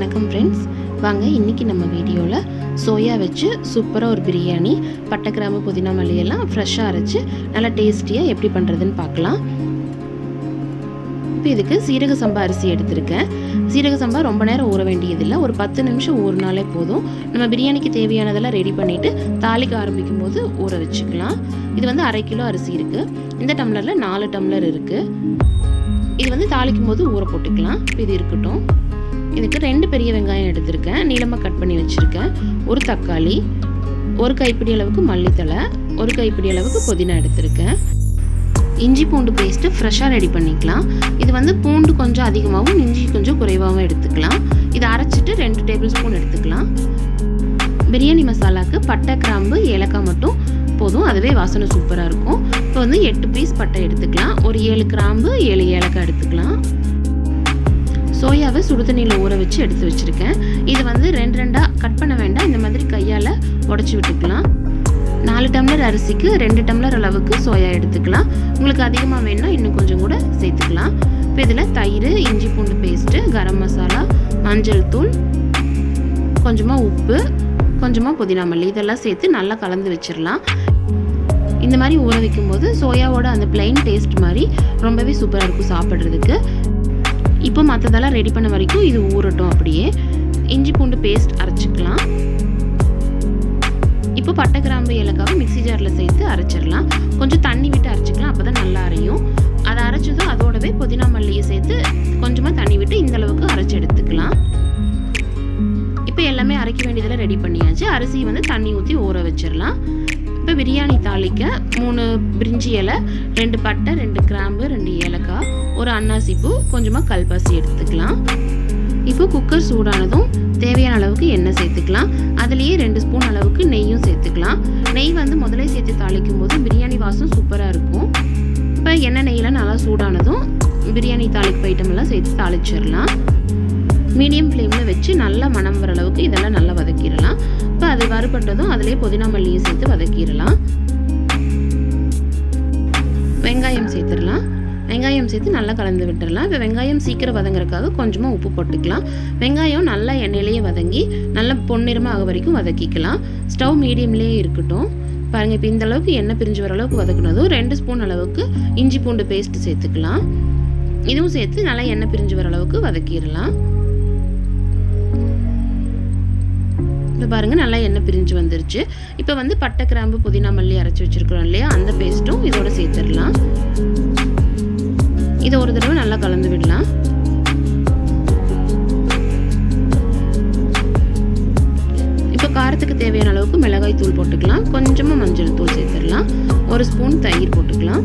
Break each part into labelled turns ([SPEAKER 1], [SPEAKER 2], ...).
[SPEAKER 1] வணக்கம் ஃப்ரெண்ட்ஸ், வாங்க இன்றைக்கி நம்ம வீடியோவில் சோயா வச்சு சூப்பராக ஒரு பிரியாணி பட்டை கிராம்பு புதினா மல்லி எல்லாம் ஃப்ரெஷ்ஷாக அரைச்சி நல்லா டேஸ்டியாக எப்படி பண்ணுறதுன்னு பார்க்கலாம். இப்போ இதுக்கு சீரக சம்பா அரிசி எடுத்திருக்கேன். சீரக சம்பா ரொம்ப நேரம் ஊற வேண்டியதில்லை, ஒரு 10 நிமிஷம் ஊறினாலே போதும். நம்ம பிரியாணிக்கு தேவையானதெல்லாம் ரெடி பண்ணிவிட்டு தாளிக்க ஆரம்பிக்கும் போது ஊற வச்சுக்கலாம். இது வந்து 1/2 கிலோ அரிசி இருக்குது. இந்த டம்ளரில் 4 டம்ளர் இருக்குது. இது வந்து தாளிக்கும் போது ஊற போட்டுக்கலாம். இப்போ இது இருக்கட்டும். இதுக்கு 2 பெரிய வெங்காயம் எடுத்திருக்கேன், நீளமாக கட் பண்ணி வச்சுருக்கேன். ஒரு தக்காளி, ஒரு கைப்பிடி அளவுக்கு மல்லித்தலை, ஒரு கைப்பிடி அளவுக்கு புதினா எடுத்திருக்கேன். இஞ்சி பூண்டு பேஸ்ட்டு ஃப்ரெஷ்ஷாக ரெடி பண்ணிக்கலாம். இது வந்து பூண்டு கொஞ்சம் அதிகமாகவும் இஞ்சி கொஞ்சம் குறைவாகவும் எடுத்துக்கலாம். இதை அரைச்சிட்டு 2 டேபிள் ஸ்பூன் எடுத்துக்கலாம். பிரியாணி மசாலாவுக்கு பட்டை கிராம்பு ஏலக்காய் மட்டும் போதும், அதுவே வாசனை சூப்பராக இருக்கும். இப்போ வந்து 8 பீஸ் பட்டை எடுத்துக்கலாம். ஒரு 7 கிராம்பு 7 ஏலக்காய் எடுத்துக்கலாம். சோயாவை சுடுதண்ணியில் ஊற வச்சு எடுத்து வச்சுருக்கேன். இது வந்து 2 கட் பண்ண வேண்டாம், இந்த மாதிரி கையால் உடச்சி விட்டுக்கலாம். 4 டம்ளர் அரிசிக்கு 2 டம்ளர் அளவுக்கு சோயா எடுத்துக்கலாம். உங்களுக்கு அதிகமாக வேணும்னா இன்னும் கொஞ்சம் கூட சேர்த்துக்கலாம். இப்போ இதில் தயிர், இஞ்சி பூண்டு பேஸ்ட்டு, கரம் மசாலா, மஞ்சள் தூள், கொஞ்சமாக உப்பு, கொஞ்சமாக புதினா மல்லி இதெல்லாம் சேர்த்து நல்லா கலந்து வச்சிடலாம். இந்த மாதிரி ஊற வைக்கும்போது சோயாவோட அந்த பிளைன் டேஸ்ட் மாதிரி ரொம்பவே சூப்பராக இருக்கும் சாப்பிட்றதுக்கு. இப்போ மற்றதெல்லாம் ரெடி பண்ண வரைக்கும் இது ஊறட்டும். அப்படியே இஞ்சி பூண்டு பேஸ்ட் அரைச்சிக்கலாம். இப்போ பட்டை கிராம்பு ஏலக்காவை மிக்ஸி ஜாரில் சேர்த்து அரைச்சிடலாம். கொஞ்சம் தண்ணி விட்டு அரைச்சிக்கலாம், அப்போ தான் நல்லா அரையும். அதை அரைச்சதும் அதோடவே புதினா மல்லியை சேர்த்து கொஞ்சமாக தண்ணி விட்டு இந்த அளவுக்கு அரைச்சி எடுத்துக்கலாம். இப்போ எல்லாமே அரைக்க வேண்டியதெல்லாம் ரெடி பண்ணியாச்சு. அரிசி வந்து தண்ணி ஊற்றி ஊற வச்சிடலாம். இப்போ பிரியாணி தாளிக்க 3 பிரிஞ்சி இலை, 2 பட்டை, 2 கிராம்பு, 2 ஏலக்காய், ஒரு அன்னாசி பூ, கொஞ்சமாக கல்பாசி எடுத்துக்கலாம். இப்போ குக்கர் சூடானதும் தேவையான அளவுக்கு எண்ணெய் சேர்த்துக்கலாம். அதுலேயே 2 ஸ்பூன் அளவுக்கு நெய்யும் சேர்த்துக்கலாம். நெய் வந்து முதலே சேர்த்து தாளிக்கும் போது பிரியாணி வாசம் சூப்பராக இருக்கும். இப்போ எண்ணெய் நெய்யெலாம் நல்லா சூடானதும் பிரியாணி தாளிப்பு ஐட்டமெல்லாம் சேர்த்து தாளிச்சிடலாம். மீடியம் ஃப்ளேமில் வச்சு நல்லா மணம் வர அளவுக்கு இதெல்லாம் நல்லா வதக்கிடலாம். இப்போ அது வறுபட்டதும் அதிலே புதினா மல்லியை சேர்த்து வதக்கிடலாம். வெங்காயம் சேர்த்துடலாம். வெங்காயம் சேர்த்து நல்லா கலந்து விட்டுடலாம். இப்போ வெங்காயம் சீக்கிரம் வதங்குறதுக்காக கொஞ்சமாக உப்பு போட்டுக்கலாம். வெங்காயம் நல்லா எண்ணெயிலேயே வதங்கி நல்லா பொன்னிறமாக ஆக வரைக்கும் வதக்கிக்கலாம். ஸ்டவ் மீடியம்லேயே இருக்கட்டும். பாருங்கள், இப்போ இந்த அளவுக்கு எண்ணெய் பிரிஞ்சு வர அளவுக்கு வதக்கினதும் 2 ஸ்பூன் அளவுக்கு இஞ்சி பூண்டு பேஸ்ட் சேர்த்துக்கலாம். இதுவும் சேர்த்து நல்லா எண்ணெய் பிரிஞ்சு வர அளவுக்கு வதக்கிடலாம். இப்போ பாருங்கள், நல்லா எண்ணெய் பிரிஞ்சு வந்துருச்சு. இப்போ வந்து பட்டை கிராம்பு புதினா மல்லி அரைச்சி வச்சுருக்கிறோம் இல்லையா, அந்த பேஸ்ட்டும் இதோட சேர்த்துடலாம். இதை ஒரு தடவை நல்லா கலந்து விடலாம். இப்போ காரத்துக்கு தேவையான அளவுக்கு மிளகாய் தூள் போட்டுக்கலாம். கொஞ்சமாக மஞ்சள் தூள் சேர்த்துடலாம். 1 ஸ்பூன் தயிர் போட்டுக்கலாம்.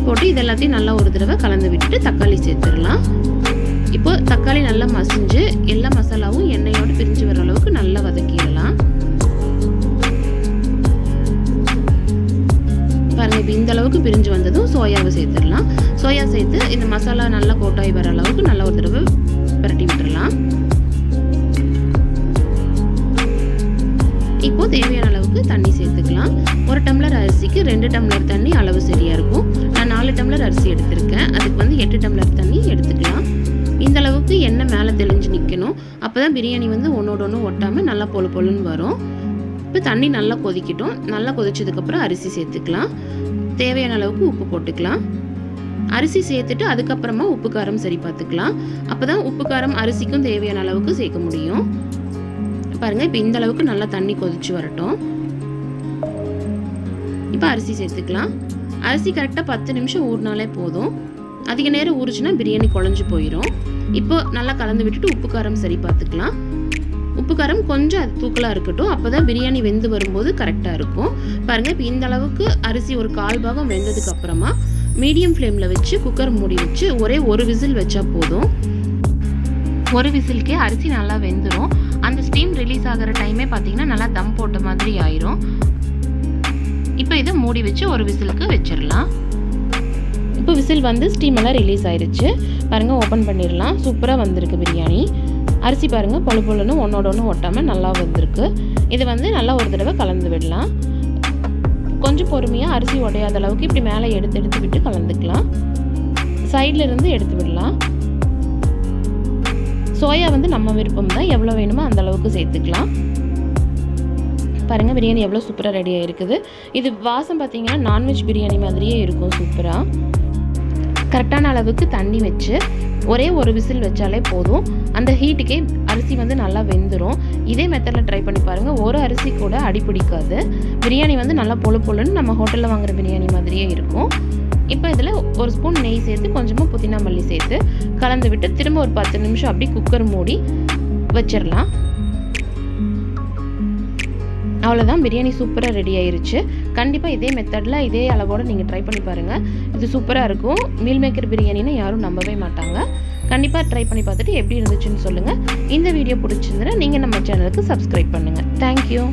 [SPEAKER 1] போட்டு இது எல்லாத்தையும் நல்லா ஒரு தடவை கலந்து விட்டுட்டு தக்காளி சேர்த்துடலாம். இப்போ தக்காளி நல்லா மசிஞ்சு எல்லா மசாலாவும் எண்ணெயோடு பிரிஞ்சு வர அளவுக்கு நல்லா வதக்கிடலாம். பாருங்கள், இப்போ இந்த அளவுக்கு பிரிஞ்சு வந்ததும் சோயாவை சேர்த்துடலாம். சோயா சேர்த்து இந்த மசாலா நல்லா கோட்டாய் வர அளவுக்கு நல்லா ஒரு தடவை பரட்டி விட்டுடலாம். இப்போ தேவையான அளவுக்கு தண்ணி சேர்த்துக்கலாம். 1 டம்ளர் அரிசிக்கு 2 டம்ளர் தண்ணி அளவு சரியாக இருக்கும். நான் 4 டம்ளர் அரிசி எடுத்திருக்கேன், அதுக்கு வந்து 8 டம்ளர் தண்ணி எடுத்துக்கலாம். இந்த அளவுக்கு எண்ணெய் மேலே தெளிஞ்சு நிற்கணும். அப்போ தான் பிரியாணி வந்து ஒன்றோட ஒன்று ஒட்டாமல் நல்லா பொழு பொழுன்னு வரும். இப்போ தண்ணி நல்லா கொதிக்கட்டும். நல்லா கொதிச்சதுக்கப்புறம் அரிசி சேர்த்துக்கலாம். தேவையான அளவுக்கு உப்பு போட்டுக்கலாம். அரிசி சேர்த்துட்டு அதுக்கப்புறமா உப்பு காரம் சரி பார்த்துக்கலாம். அப்போ தான் உப்பு காரம் அரிசிக்கும் தேவையான அளவுக்கு சேர்க்க முடியும். பாருங்கள், இப்போ இந்த அளவுக்கு நல்லா தண்ணி கொதிச்சு வரட்டும். இப்போ அரிசி சேர்த்துக்கலாம். அரிசி கரெக்டாக 10 நிமிஷம் ஊறினாலே போதும். அதிக நேரம் ஊறிச்சுன்னா பிரியாணி குழஞ்சு போயிடும். இப்போ நல்லா கலந்து விட்டுட்டு உப்பு காரம் சரி பார்த்துக்கலாம். உப்பு காரம் கொஞ்சம் அது தூக்கலாக இருக்கட்டும், அப்போ தான் பிரியாணி வெந்து வரும்போது கரெக்டாக இருக்கும். பாருங்கள், இப்போ இந்த அளவுக்கு அரிசி ஒரு 1/4 பாகம் வெந்ததுக்கு அப்புறமா மீடியம் ஃப்ளேமில் வச்சு குக்கர் மூடி வச்சு ஒரே ஒரு விசில் வச்சா போதும். ஒரு விசிலுக்கே அரிசி நல்லா வெந்துடும். அந்த ஸ்டீம் ரிலீஸ் ஆகிற டைமே பார்த்தீங்கன்னா நல்லா தம் போட்ட மாதிரி ஆயிரும். இப்போ இதை மூடி வச்சு ஒரு விசிலுக்கு வச்சிடலாம். இப்போ விசில் வந்து ஸ்டீம் எல்லாம் ரிலீஸ் ஆயிடுச்சு. பாருங்கள், ஓப்பன் பண்ணிடலாம். சூப்பராக வந்திருக்கு பிரியாணி. அரிசி பாருங்கள், பொழு பொழுன்னு ஒன்றோட ஒன்று ஒட்டாமல் நல்லா வந்திருக்கு. இது வந்து நல்லா ஒரு தடவை கலந்து விடலாம். கொஞ்சம் பொறுமையாக அரிசி உடையாத அளவுக்கு இப்படி மேலே எடுத்து விட்டு கலந்துக்கலாம். சைடில் இருந்து எடுத்து விடலாம். சோயா வந்து நம்ம விருப்பம் தான், எவ்வளோ வேணுமோ அந்த அளவுக்கு சேர்த்துக்கலாம். பாருங்கள் பிரியாணி எவ்வளோ சூப்பராக ரெடியாக இருக்குது. இது வாசம் பார்த்திங்கன்னா நான்வெஜ் பிரியாணி மாதிரியே இருக்கும் சூப்பராக. கரெக்டான அளவுக்கு தண்ணி வச்சு ஒரே ஒரு விசில் வச்சாலே போதும். அந்த ஹீட்டுக்கே அரிசி வந்து நல்லா வெந்துடும். இதே மெத்தடில் ட்ரை பண்ணி பாருங்கள். ஒரு அரிசி கூட அடி பிடிக்காது. பிரியாணி வந்து நல்லா பொழு பொழுன்னு நம்ம ஹோட்டலில் வாங்குகிற பிரியாணி மாதிரியே இருக்கும். இப்போ இதில் ஒரு ஸ்பூன் நெய் சேர்த்து கொஞ்சமாக புதினா மல்லி சேர்த்து கலந்து விட்டு திரும்ப ஒரு 10 நிமிஷம் அப்படி குக்கர் மூடி வச்சிடலாம். அவ்வளோதான், பிரியாணி சூப்பராக ரெடி ஆயிருச்சு. கண்டிப்பாக இதே மெத்தடில் இதே அளவோடு நீங்கள் ட்ரை பண்ணி பாருங்கள். இது சூப்பராக இருக்கும். மீல் மேக்கர் பிரியாணின்னு யாரும் நம்பவே மாட்டாங்க. கண்டிப்பாக ட்ரை பண்ணி பார்த்துட்டு எப்படி இருந்துச்சுன்னு சொல்லுங்கள். இந்த வீடியோ பிடிச்சிருந்தா நீங்கள் நம்ம சேனலுக்கு சப்ஸ்கிரைப் பண்ணுங்கள். தேங்க்யூ.